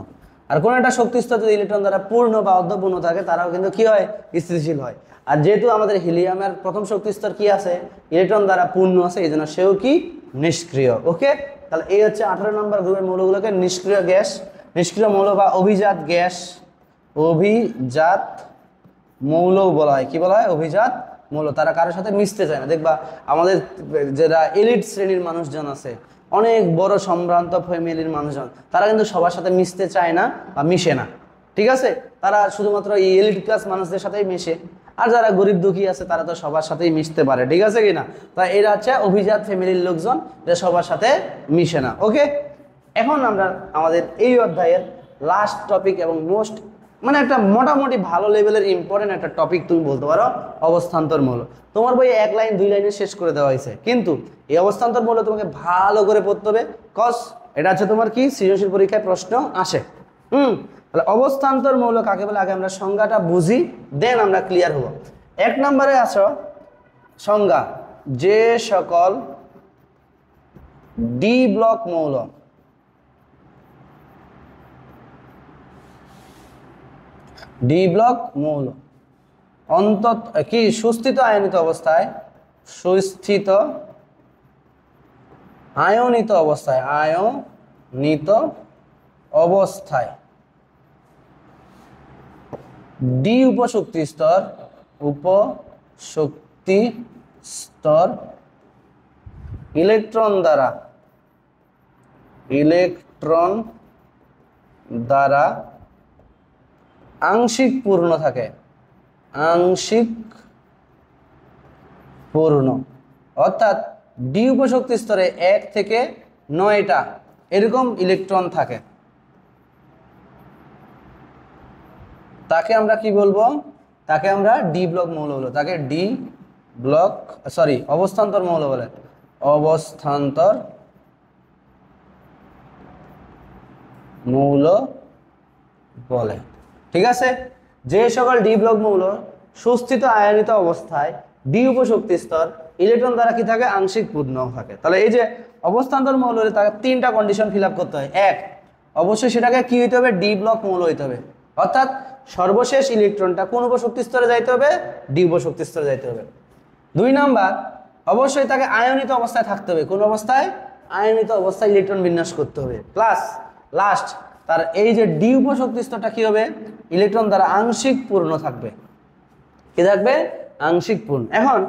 আর কোনো একটা শক্তি স্তর যদি ইলেকট্রন দ্বারা পূর্ণ বা অর্ধপূর্ণ থাকে তারাও কিন্তু কি হয়? স্থিতিশীল হয়। আর যেহেতু আমাদের হিলিয়ামের প্রথম শক্তি স্তর কি আছে? ইলেকট্রন দ্বারা পূর্ণ আছে, এই জন্য সেও কি? নিষ্ক্রিয়। ওকে, তাহলে এই হচ্ছে 18 নম্বর গ্রুপের মৌলগুলোকে নিষ্ক্রিয় গ্যাস, নিষ্ক্রিয় মৌল বা অভিজাত গ্যাস, অভিজাত মৌল বলা হয়। কি বলা হয়? অভিজাত মৌল। তারা কারোর সাথে মিশতে চায় না। দেখবা আমাদের যারা এলিট শ্রেণীর মানুষজন আছে, অনেক বড় সম্ভ্রান্ত ফ্যামিলির মানুষজন, তারা কিন্তু সবার সাথে মিশতে চায় না বা মিশে না। ঠিক আছে, তারা শুধুমাত্র এই এলিট ক্লাস মানুষদের সাথেই মিশে। আর যারা গরিব দুঃখী আছে তারা তো সবার সাথেই মিশতে পারে। ঠিক আছে কিনা? তাই এরা হচ্ছে অভিজাত ফ্যামিলির লোকজন, যে সবার সাথে মিশে না। ওকে, এখন আমরা আমাদের এই অধ্যায়ের লাস্ট টপিক এবং মোস্ট মানে একটা মোটামুটি ভালো লেভেলের ইম্পর্টেন্ট একটা টপিক তুমি বলতে পারো, অবস্থান্তর মৌল। তোমার বই 1 লাইন 2 লাইনে শেষ করে দেওয়া হয়েছে, কিন্তু এই অবস্থান্তর মৌল তোমাকে ভালো করে পড়তে হবে, কজ এটা হচ্ছে তোমার কি সৃজনশীল পরীক্ষায় প্রশ্ন আসে। তাহলে অবস্থান্তর মৌল কাকে বলে আগে আমরা সংজ্ঞাটা বুঝি, দেন আমরা ক্লিয়ার হব। 1 নম্বরে আসো সংজ্ঞা, যে সকল ডি ব্লক মৌল, ডি ব্লক মৌল অন্তত কি সুস্থিত আয়নিত অবস্থায়, সুস্থিত আয়নিত অবস্থায়, আয়নিত অবস্থায় ডি উপশক্তি স্তর, উপশক্তি স্তর ইলেকট্রন দ্বারা আংশিক পূর্ণ থাকে, আংশিক পূর্ণ। অর্থাৎ ডি উপশক্তি স্তরে 1 থেকে 9টা এরকম ইলেকট্রন থাকে, তাকে আমরা কি বলবো? তাকে আমরা ডি ব্লক মৌল বলবো। তাকে ডি ব্লক অবস্থান্তর মৌল বলে, অবস্থান্তর মৌল বলে। ঠিক আছে, যে সকল ডি ব্লক মৌল সুস্থিত আয়নিত অবস্থায় ডি উপশক্তি স্তর ইলেকট্রন দ্বারা কি থাকে? আংশিক পূর্ণ থাকে। তাহলে এই যে অবস্থান্তর মৌল হলে তাকে 3টা কন্ডিশন ফিল আপ করতে হয়। 1, অবশ্যই সেটাকে কি হইতে হবে? ডি ব্লক মৌল হইতে হবে। অর্থাৎ সর্বশেষ ইলেকট্রনটা কোন উপশক্তি স্তরে যাইতে হবে? ডি উপশক্তি স্তরে যাইতে হবে। 2 নাম্বার, অবশ্যই তাকে আয়নিত অবস্থায় থাকতে হবে। কোন অবস্থায়? আয়নিত অবস্থায় ইলেকট্রন বিন্যাস করতে হবে। প্লাস লাস্ট, তার এই যে ডি উপশক্তি স্তরটা কি হবে? ইলেকট্রন দ্বারা আংশিক পূর্ণ থাকবে। কি থাকবে? আংশিক পূর্ণ। এখন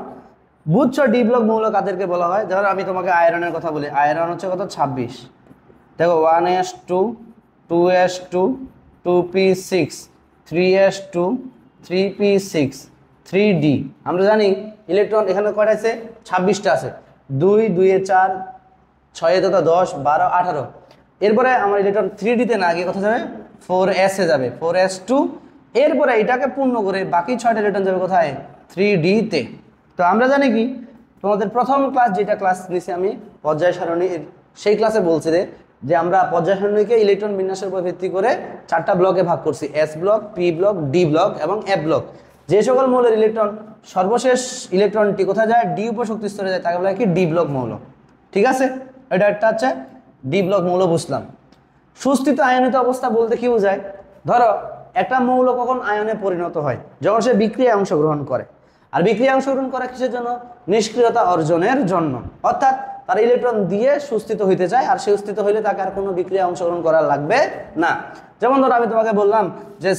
বুঝছো ডি ব্লক মৌল কাদেরকে বলা হয়? ধরো আমি তোমাকে আয়রনের কথা বলি। আয়রন হচ্ছে কত? 26। দেখো 1s2 2s2 2p6 3s2 3p6 3d। আমরা জানি ইলেকট্রন এখানে কয়টা আছে? 26টা আছে। 2 2 এ 4 6 এ 10 12 18। এরপরে আমার ইলেকট্রন 3d-তে না গিয়ে কোথায় যাবে? 4s-এ যাবে, 4s2। এরপরে এটাকে পূর্ণ করে বাকি 6টা ইলেকট্রন যাবে কোথায়? 3d-তে। তো আমরা জানি কি, তোমাদের প্রথম ক্লাস যেটা ক্লাস নিছি আমি পর্যায় সারণী, সেই ক্লাসে বলছি যে আমরা পর্যায় সারণীকে ইলেকট্রন বিন্যাসের উপর ভিত্তি করে 4টা ব্লকে ভাগ করছি, S block, P block, D block এবং এফ ব্লক। যে সকল মৌলের ইলেকট্রন সর্বশেষ ইলেকট্রনটি কোথায় যায়? ডি উপশক্তি স্তরে যায়, তাকে বলা হয় কি? ডি ব্লক মৌল। ঠিক আছে, এটা একটা হচ্ছে ডি ব্লক মৌল বুঝলাম। সুস্থিত আয়নিত অবস্থা বলতে কি বোঝায়? ধরো একটা মৌল কখন আয়নে পরিণত হয়? যখন সে বিক্রিয়ায় অংশগ্রহণ করে। আর বিক্রিয়ায় অংশগ্রহণ করে কিসের জন্য? নিষ্ক্রিয়তা অর্জনের জন্য। অর্থাৎ তার ইলেকট্রন দিয়ে সুস্থিত হইতে চায়, আর সুস্থিত হইলে তাকে আর কোনো বিক্রিয়ায় অংশগ্রহণ করা লাগবে না। যেমন ধরো আমি তোমাকে বললাম যে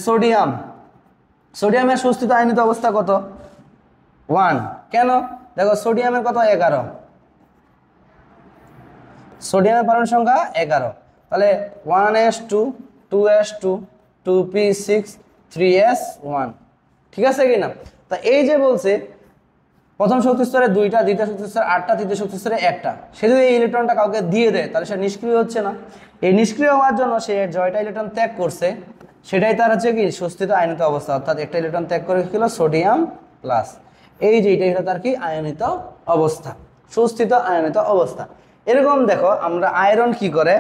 সোডিয়ামের সুস্থিত আয়নিত অবস্থা কত? 1। কেন? দেখো সোডিয়ামের কত? 11। সোডিয়ামের পারমাণবিক সংখ্যা 11। তাহলে 1s2 2s2 2p6 3s1। ঠিক আছে কি না? তা এই যে বলছে প্রথম শক্তি স্তরে 2টা, দ্বিতীয় শক্তি স্তরে 8টা, তৃতীয় শক্তি স্তরে 1টা। সে যদি এই ইলেকট্রনটা কাউকে দিয়ে দেয় তাহলে সে নিষ্ক্রিয় হচ্ছে না। এই নিষ্ক্রিয় হওয়ার জন্য সে জয়টা ইলেকট্রন ত্যাগ করছে, সেটাই তার হচ্ছে কি? সুস্থিত আয়নিত অবস্থা। অর্থাৎ একটা ইলেকট্রন ত্যাগ করে কি হলো? Sodium plus. এই যে এটাই হলো তার কি? আয়নিত অবস্থা, সুস্থিত আয়নিত অবস্থা। এরকম দেখো আমরা আয়রন কি করে?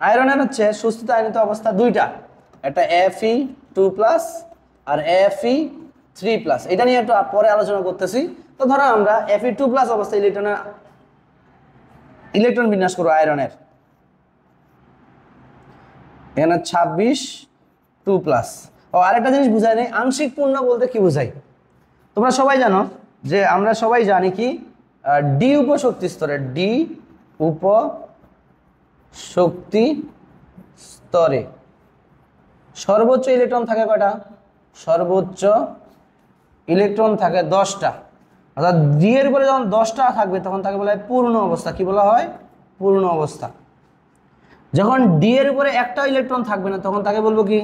আয়রনের হচ্ছে সুস্থিত আয়নিত অবস্থা 2টা, একটা Fe2+ আর Fe3+। এটা নিয়ে একটু পরে আলোচনা করতেছি। তো ধরো আমরা Fe2+ অবস্থায় ইলেকট্রন বিন্যাস করবো আয়রনের। এখানে 26 2+। ও আরেকটা জিনিস বুঝাই নেই, আংশিক পূর্ণ বলতে কি বুঝাই? তোমরা সবাই জানো যে আমরা সবাই জানি কি ডি উপশক্তি স্তরে, ডি উপশক্তি স্তরে সর্বোচ্চ ইলেকট্রন থাকে কয়টা? সর্বোচ্চ ইলেকট্রন থাকে 10টা। অর্থাৎ ডি এর উপরে যখন 10টা থাকবে তখন তাকে বলা হয় পূর্ণ অবস্থা। কি বলা হয়? পূর্ণ অবস্থা। যখন ডি এর উপরে একটা ইলেকট্রন থাকবে না তখন তাকে বলবো কি?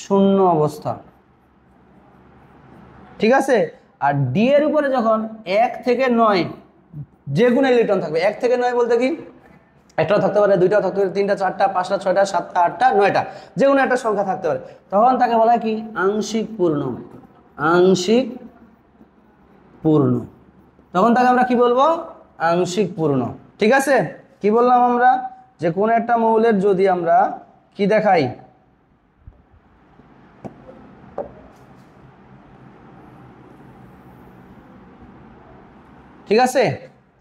শূন্য অবস্থা। ঠিক আছে। আর ডি এর উপরে যখন 1 থেকে 9 যে কোনো ইলেকট্রন থাকবে, 1 থেকে 9 বলতে কি? একটাও থাকতে পারে, দুইটাও থাকতে পারে, 3টা 4টা 5টা 6টা 7টা 8টা 9টা, যে কোনো একটা সংখ্যা থাকতে পারে। তখন তাকে বলা হয় কি? আংশিক পূর্ণ। আংশিক পূর্ণ। তখন তাকে আমরা কি বলবো? আংশিক পূর্ণ। ঠিক আছে। কি বললাম আমরা? যে কোন একটা মৌলের যদি আমরা কি দেখাই? ঠিক আছে।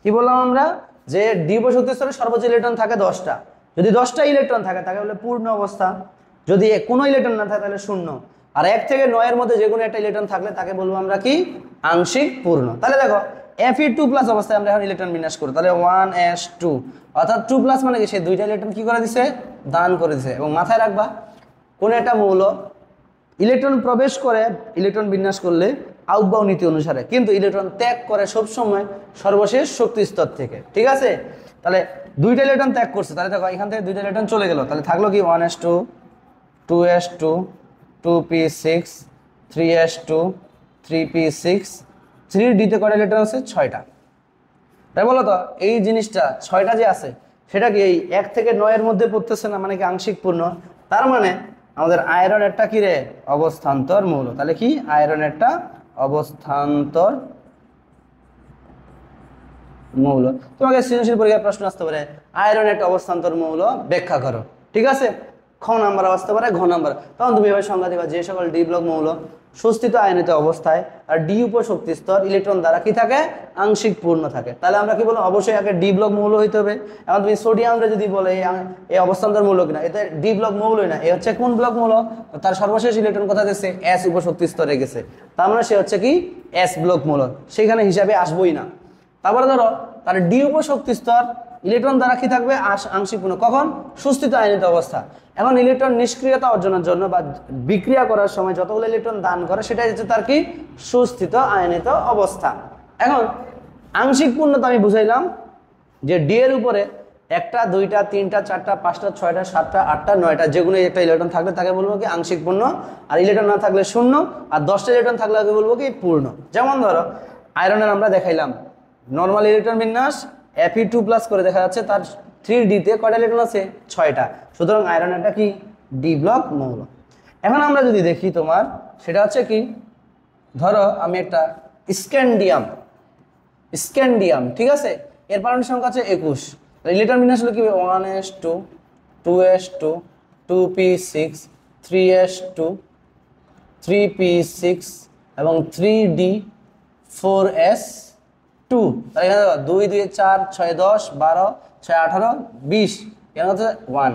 কি বললাম আমরা? যে ডি উপশক্তি স্তরে সর্বোচ্চ ইলেকট্রন থাকে 10টা। যদি 10টা ইলেকট্রন থাকে তাকে বলে পূর্ণ অবস্থা। যদি কোনো ইলেকট্রন না থাকে তাহলে শূন্য। আর 1 থেকে 9 এর মধ্যে যে কোনো একটা ইলেকট্রন থাকলে তাকে বলবো আমরা কি? আংশিক পূর্ণ। তাহলে দেখো Fe2+ অবস্থায় আমরা এখন ইলেকট্রন বিন্যাস করি, তাহলে 1s2, অর্থাৎ 2+ মানে কি? সে 2টা ইলেকট্রন কি করে দিছে? দান করে দিছে। এবং মাথায় রাখবা, কোন একটা মৌল ইলেকট্রন প্রবেশ করে ইলেকট্রন বিন্যাস করলে আউটবাউ নীতি অনুসারে, কিন্তু ইলেকট্রন ত্যাগ করে সবসময় সর্বশেষ শক্তি স্তর থেকে। ঠিক আছে, তাহলে দুইটা ইলেকট্রন ত্যাগ করছে, তাহলে দেখো এখান থেকে দুইটা ইলেকট্রন চলে গেল, তাহলে থাকলো কি 1s2 2s2 2p6 3s2 3p6 3d-তে কয়টা ইলেকট্রন আছে? 6টা। তাই বলো তো এই জিনিসটা 6টা যে আছে সেটা কি এই 1 থেকে 9-এর মধ্যে পড়তেছে না, মানে কি আংশিক পূর্ণ। তার মানে আমাদের আয়রন একটা কি রে? অবস্থান্তর মৌল। তাহলে কি আয়রন একটা অবস্থান্তর মৌল। তোমাকে সৃজনশীল পরীক্ষার প্রশ্ন আসতে পারে আয়রন একটা অবস্থান্তর মৌল ব্যাখ্যা করো। ঠিক আছে, খ নাম্বার আসতে পারে, ঘ নাম্বার। তখন তুমি এবার সংজ্ঞা দিবা যে সকল ডি ব্লক মৌল সুস্থিত আয়নিত অবস্থায় আর ডি উপশক্তি স্তর ইলেকট্রন দ্বারা কি থাকে? আংশিক পূর্ণ থাকে। তাহলে আমরা কি বলবো? অবশ্যই আগে ডি ব্লক মৌল হইতে হবে। এখন তুমি সোডিয়ামরে যদি বলে এই অবস্থান্তর মৌল কিনা, এতে ডি ব্লক মৌলই না, এ হচ্ছে কোন ব্লক মৌল? তার সর্বশেষ ইলেকট্রন কোথায় গেছে? এস উপশক্তি স্তরে গেছে, তার মানে সে হচ্ছে কি এস ব্লক মৌল, সেখানে হিসাবে আসবোই না। তারপরে ধরো তার ডি উপশক্তি স্তর ইলেকট্রন দ্বারা কি থাকবে? আংশিক পূর্ণ। কখন? সুস্থিত আয়নিত অবস্থা। এখন ইলেকট্রন নিষ্ক্রিয়তা অর্জনের জন্য বা বিক্রিয়া করার সময় যতগুলো ইলেকট্রন দান করে সেটাই হচ্ছে তার কি? সুস্থিত আয়নিত অবস্থা। এখন আংশিক পূর্ণতা আমি বুঝাইলাম যে ডি এর উপরে 1টা 2টা 3টা 4টা 5টা 6টা 7টা 8টা 9টা যেগুলো একটা ইলেকট্রন থাকলে তাকে বলবো কি আংশিক পূর্ণ, আর ইলেকট্রন না থাকলে শূন্য, আর 10টা ইলেকট্রন থাকলে তাকে বলবো কি পূর্ণ। যেমন ধরো আয়রনের আমরা দেখাইলাম নর্মাল ইলেকট্রন বিন্যাস Fe2+ করে দেখা যাচ্ছে, তার 3d-তে কয়টা ইলেকট্রন আছে? 6টা। সুতরাং আয়রন একটা কি? ডি ব্লক মৌল। এখন আমরা যদি দেখি তোমার সেটা হচ্ছে কি, ধরো আমি একটা স্ক্যান্ডিয়াম, ঠিক আছে, এর পারমাণবিক সংখ্যা আছে 21। ইলেকট্রন বিন্যাস হলো কি? 1s2 2s2 2p6 3s2 3p6 এবং 3d 4s2। তাহলে এখানে 2 2 4 6 10 12 6 18 20, এখানে হচ্ছে 1।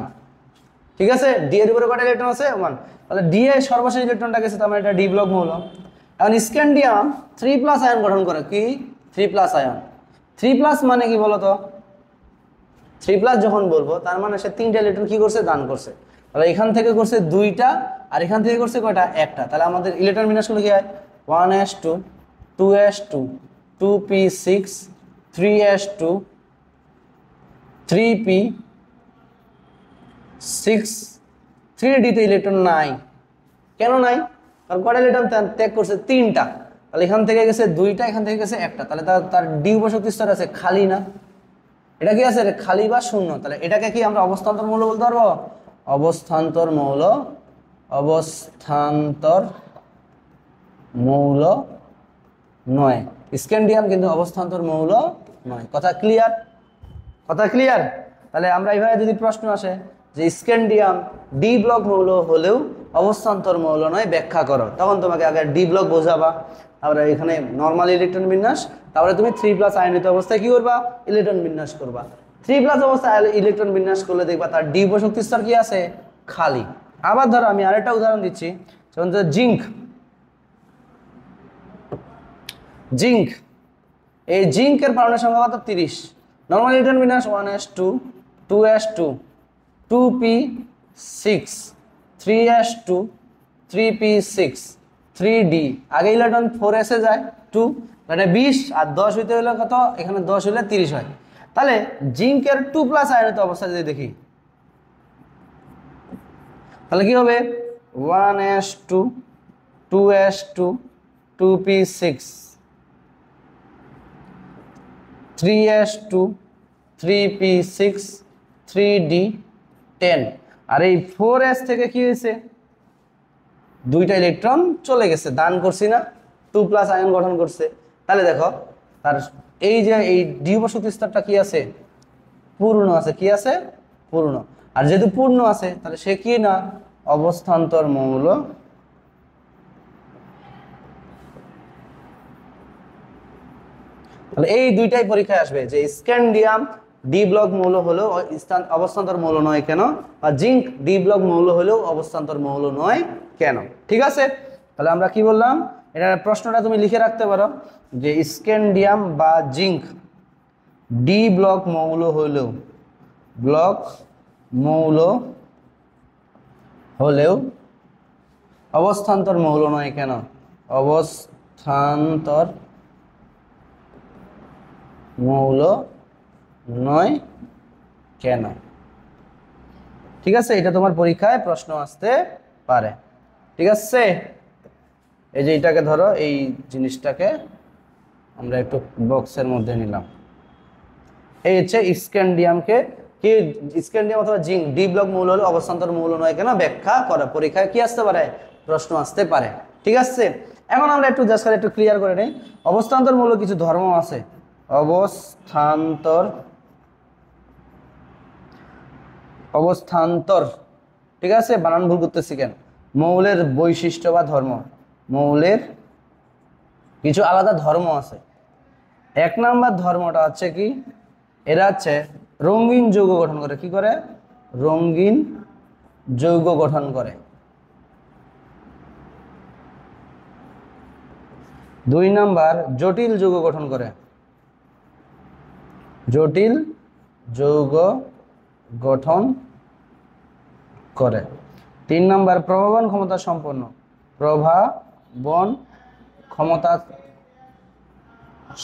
ঠিক আছে, ডি এর উপরে কয়টা ইলেকট্রন আছে? 1। তাহলে ডি এর সর্বশেষ ইলেকট্রনটা গেছে, তার মানে এটা ডি ব্লক মৌল। এখন স্ক্যান্ডিয়াম 3+ আয়ন গঠন করে। কি? 3+ আয়ন। 3+ মানে কি বলতো? 3+ যখন বলবো তার মানে সে 3টা ইলেকট্রন কি করছে? দান করছে। তাহলে এখান থেকে করছে 2টা, আর এখান থেকে করছে কয়টা? 1টা। তাহলে আমাদের ইলেকট্রন বিন্যাসগুলো কি হয়? 1s2 2s2 2p6 3s2 3p6 3d-তে electron নাই। কেন নাই? কারণ কয়টা ইলেকট্রন ত্যাগ করছে? 3টা। তাহলে এখান থেকে গেছে 2টা, এখান থেকে গেছে 1টা, তাহলে তার ডি উপশক্তি স্তর আছে খালি না? এটা কি আছে? খালি বা শূন্য। তাহলে এটাকে কি আমরা অবস্থান্তর মৌল বলতে পারবো? অবস্থান্তর মৌল, অবস্থান্তর মৌল নয়। স্ক্যান্ডিয়াম কিন্তু অবস্থান্তর মৌল নয়। কথা ক্লিয়ার? কথা ক্লিয়ার? তাহলে আমরা এইভাবে যদি প্রশ্ন আসে যে স্ক্যান্ডিয়াম ডি ব্লক মৌল হলেও অবস্থান্তর মৌল নয় ব্যাখ্যা করো, তখন তোমাকে আগে ডি ব্লক বোঝাবা, তারপরে এখানে নর্মাল ইলেকট্রন বিন্যাস, তারপরে তুমি 3+ আয়নিত অবস্থায় কি করবা? ইলেকট্রন বিন্যাস করবা। 3+ অবস্থায় ইলেকট্রন বিন্যাস করলে দেখবা তার ডি উপশক্তি স্তর কি আছে? খালি। আবার ধরো আমি আরেকটা উদাহরণ দিচ্ছি, যেমন জিঙ্ক। এই জিঙ্কের পারমাণবিক সংখ্যা কত? 30। নর্মাল ইলেকট্রন বিন্যাস 1s2 2s2 2p6 3s2 3p6 3d, আগে ইলেকট্রন 4s এ যায় 2, মানে 20, আর 10 হইতে হলে কত? এখানে 10 হলে 30 হয়। তাহলে জিঙ্কের 2+ আয়নিত অবস্থা যদি দেখি তাহলে কি হবে? 1s2 2s2 2p6 3s2 3p6 3d 10, আর এই 4s থেকে কি হয়েছে? 2টা ইলেকট্রন চলে গেছে, দান করছি না? 2+ আয়ন গঠন করছে। তাহলে দেখো তার এই যে এই ডি উপশক্তি স্তরটা কি আছে? পূর্ণ আছে। কি আছে? পূর্ণ। আর যেহেতু পূর্ণ আছে তাহলে সে কি না? অবস্থান্তর মৌল। তাহলে এই দুইটাই পরীক্ষায় আসবে যে স্ক্যান্ডিয়াম ডি ব্লক মৌল হলেও অবস্থান্তর মৌল নয় কেন, বা জিঙ্ক ডি ব্লক মৌল হলেও অবস্থান্তর মৌল নয় কেন। ঠিক আছে, তাহলে আমরা কি বললাম? এটা প্রশ্নটা তুমি লিখে রাখতে পারো যে স্ক্যান্ডিয়াম বা জিঙ্ক ডি ব্লক মৌল হলেও অবস্থান্তর মৌল নয় কেন? অবস্থান্তর মৌল নয় কেন? ঠিক আছে, এটা তোমার পরীক্ষায় প্রশ্ন আসতে পারে। ঠিক আছে, এই যে এটাকে ধরো, এই জিনিসটাকে আমরা একটু বক্সের মধ্যে নিলাম। এই হচ্ছে স্ক্যান্ডিয়ামকে কি, স্ক্যান্ডিয়াম অথবা জিঙ্ক ডি ব্লক মৌল হলে অবস্থান্তর মৌল নয় কেন ব্যাখ্যা করে। পরীক্ষায় কি আসতে পারে? প্রশ্ন আসতে পারে। ঠিক আছে, এখন আমরা একটু জাস্ট একটু ক্লিয়ার করে নেই। অবস্থান্তর মৌল কিছু ধর্ম আছে। অবস্থান্তর, ঠিক আছে, বানান ভুল করতেছি কেন? মৌলের বৈশিষ্ট্য বা ধর্ম, মৌলের কিছু আলাদা ধর্ম আছে। এক নাম্বার ধর্মটা হচ্ছে কি, এরা হচ্ছে রঙিন যৌগ গঠন করে। কি করে? রঙিন যৌগ গঠন করে। দুই নাম্বার জটিল যৌগ গঠন করে। জটিল যৌগ গঠন করে। তিন নাম্বার প্রভাবন ক্ষমতা সম্পন্ন। প্রভাবন ক্ষমতা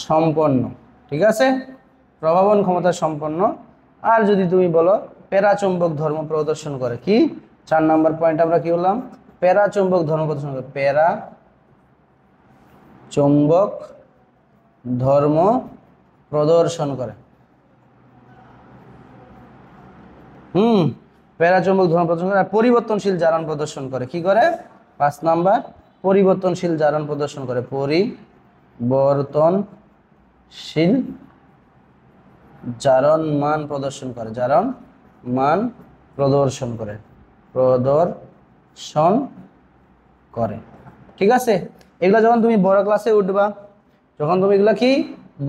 সম্পন্ন, ঠিক আছে, প্রভাবন ক্ষমতা সম্পন্ন। আর যদি তুমি বলো প্যারাচুম্বক ধর্ম প্রদর্শন করে। কি 4 নাম্বার পয়েন্ট আমরা কি বললাম? প্যারাচুম্বক ধর্ম প্রদর্শন করে। প্যারাচুম্বক ধর্ম প্রদর্শন করে। প্যারাচুম্বক ধর্ম প্রদর্শন করে। আর পরিবর্তনশীল জারণ প্রদর্শন করে। কি করে? 5 নাম্বার পরিবর্তনশীল জারণ প্রদর্শন করে। পরিবর্তনশীল জারণ মান প্রদর্শন করে। জারণ মান প্রদর্শন করে। প্রদর্শন করে। ঠিক আছে, এগুলা যখন তুমি বড় ক্লাসে উঠবা, যখন তুমি এগুলা কি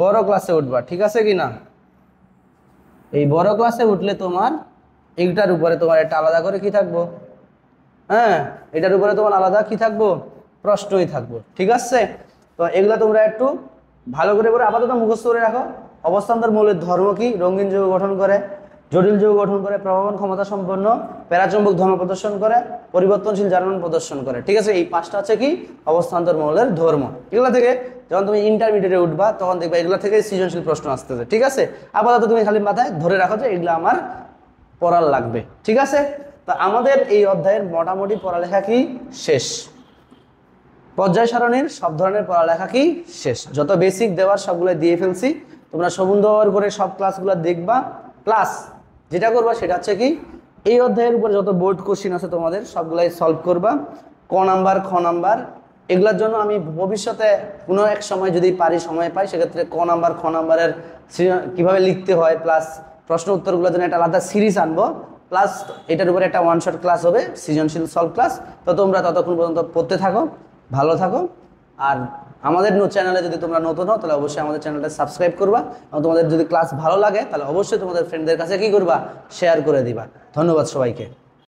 বড় ক্লাসে উঠবা, ঠিক আছে কি না? এই বড় ক্লাসে উঠলে তোমার এইটার উপরে তোমার একটা আলাদা করে কি থাকবো? হ্যাঁ, এটার উপরে তোমার আলাদা কি থাকবো? প্রশ্নই থাকবো। ঠিক আছে, তো এগুলা তোমরা একটু ভালো করে আপাতত মুখস্থ করে রাখো। অবস্থান্তর মৌলের ধর্ম কি? রঙিন যৌগ গঠন করে, জটিল যৌগ গঠন করে, প্রভাবন ক্ষমতা সম্পন্ন, প্যারাচুম্বক ধর্ম প্রদর্শন করে, পরিবর্তনশীল জারণ প্রদর্শন করে। ঠিক আছে, এই 5টা হচ্ছে কি অবস্থান্তর মৌলের ধর্ম। এগুলা থেকে যখন তুমি ইন্টারমিডিয়েটে উঠবা তখন দেখবা এগুলা থেকে সৃজনশীল প্রশ্ন আসতেছে। ঠিক আছে, আপাতত তুমি খালি মাথায় ধরে রাখো যে এগুলো আমার পড়ার লাগবে। ঠিক আছে, তো আমাদের এই অধ্যায়ের মোটামুটি পড়ালেখা কি শেষ। পর্যায় সারণীর সব ধরনের পড়ালেখা কি শেষ। যত বেসিক দেওয়ার সবগুলো দিয়ে ফেলছি। তোমরা সুন্দর করে সব ক্লাসগুলো দেখবা। প্লাস যেটা করবা সেটা হচ্ছে কি, এই অধ্যায়ের উপরে যত বোর্ড কোশ্চিন আছে তোমাদের সবগুলাই সলভ করবা। ক নাম্বার, খ নাম্বার, এগুলোর জন্য আমি ভবিষ্যতে কোনো এক সময় যদি পারি, সময় পাই, সেক্ষেত্রে ক নাম্বার, খ নাম্বারের কীভাবে লিখতে হয়, প্লাস প্রশ্ন উত্তরগুলোর জন্য একটা আলাদা সিরিজ আনবো। প্লাস এটার উপরে একটা ওয়ান শট ক্লাস হবে, সৃজনশীল সলভ ক্লাস। তো তোমরা ততক্ষণ পর্যন্ত পড়তে থাকো, ভালো থাকো। আর আমাদের চ্যানেলে যদি তোমরা নতুন হও তাহলে অবশ্যই আমাদের চ্যানেলটা সাবস্ক্রাইব করবা। এবং তোমাদের যদি ক্লাস ভালো লাগে তাহলে অবশ্যই তোমাদের ফ্রেন্ডদের কাছে কি করবা? শেয়ার করে দিবা। ধন্যবাদ সবাইকে।